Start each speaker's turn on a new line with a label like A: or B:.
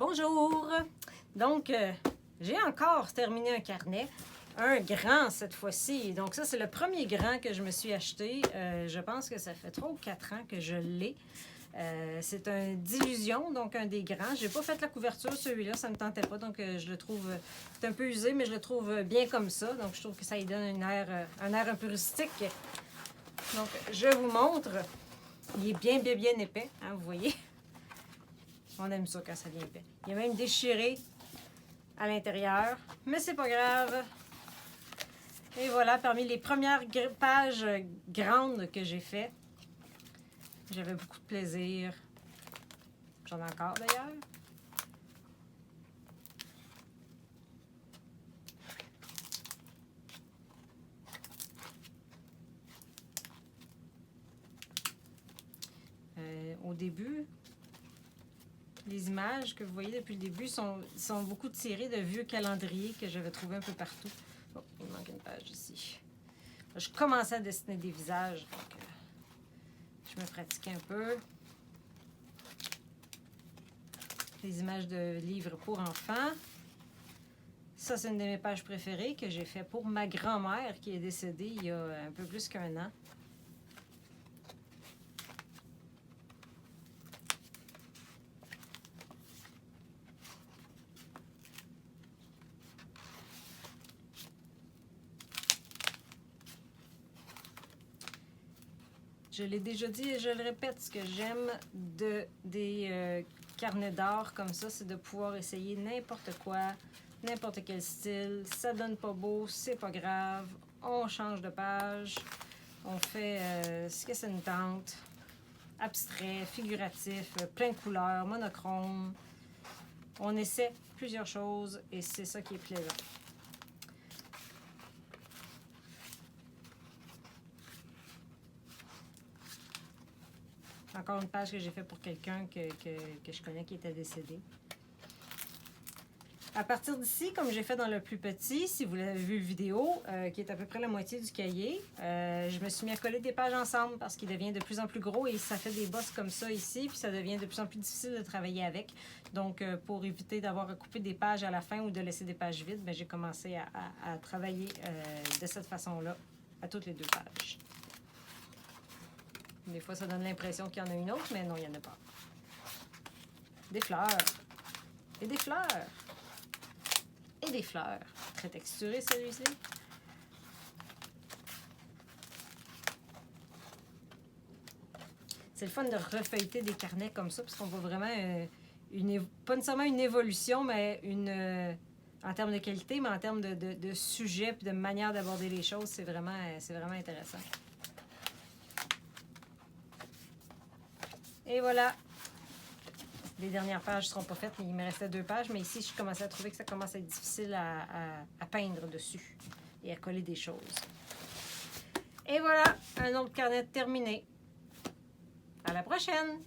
A: Bonjour! Donc, j'ai encore terminé un carnet, un grand cette fois-ci. Donc ça, c'est le premier grand que je me suis acheté. Je pense que ça fait 3 ou 4 ans que je l'ai. C'est un d'illusion, donc un des grands. J'ai pas fait la couverture, celui-là, ça ne me tentait pas, donc je le trouve, c'est un peu usé, mais je le trouve bien comme ça. Donc je trouve que ça lui donne un air un peu rustique. Donc je vous montre. Il est bien épais, hein, vous voyez. On aime ça quand ça vient épais. Il est même déchiré à l'intérieur, mais c'est pas grave. Et voilà, parmi les premières pages grandes que j'ai fait, j'avais beaucoup de plaisir. J'en ai encore d'ailleurs. Au début, les images que vous voyez depuis le début sont beaucoup tirées de vieux calendriers que j'avais trouvés un peu partout. Oh, il manque une page ici. Je commençais à dessiner des visages, donc je me pratiquais un peu. Des images de livres pour enfants. Ça, c'est une de mes pages préférées que j'ai fait pour ma grand-mère qui est décédée il y a un peu plus qu'1 an. Je l'ai déjà dit et je le répète, ce que j'aime des carnets d'art comme ça, c'est de pouvoir essayer n'importe quoi, n'importe quel style. Ça donne pas beau, c'est pas grave. On change de page. On fait ce que ça nous tente. Abstrait, figuratif, plein de couleurs, monochrome. On essaie plusieurs choses et c'est ça qui est plaisant. Encore une page que j'ai faite pour quelqu'un que je connais qui était décédé. À partir d'ici, comme j'ai fait dans le plus petit, si vous l'avez vu vidéo, qui est à peu près la moitié du cahier, je me suis mis à coller des pages ensemble parce qu'il devient de plus en plus gros et ça fait des bosses comme ça ici, puis ça devient de plus en plus difficile de travailler avec. Donc, pour éviter d'avoir à couper des pages à la fin ou de laisser des pages vides, j'ai commencé à travailler de cette façon-là à toutes les 2 pages. Des fois, ça donne l'impression qu'il y en a une autre, mais non, il n'y en a pas. Des fleurs. Et des fleurs. Et des fleurs. Très texturé, celui-ci. C'est le fun de refeuilleter des carnets comme ça, parce qu'on voit vraiment pas nécessairement une évolution, mais en termes de qualité, mais en termes de sujet et de manière d'aborder les choses, c'est vraiment intéressant. Et voilà. Les dernières pages ne seront pas faites, mais il me restait 2 pages. Mais ici, je commençais à trouver que ça commence à être difficile à peindre dessus et à coller des choses. Et voilà, un autre carnet terminé. À la prochaine!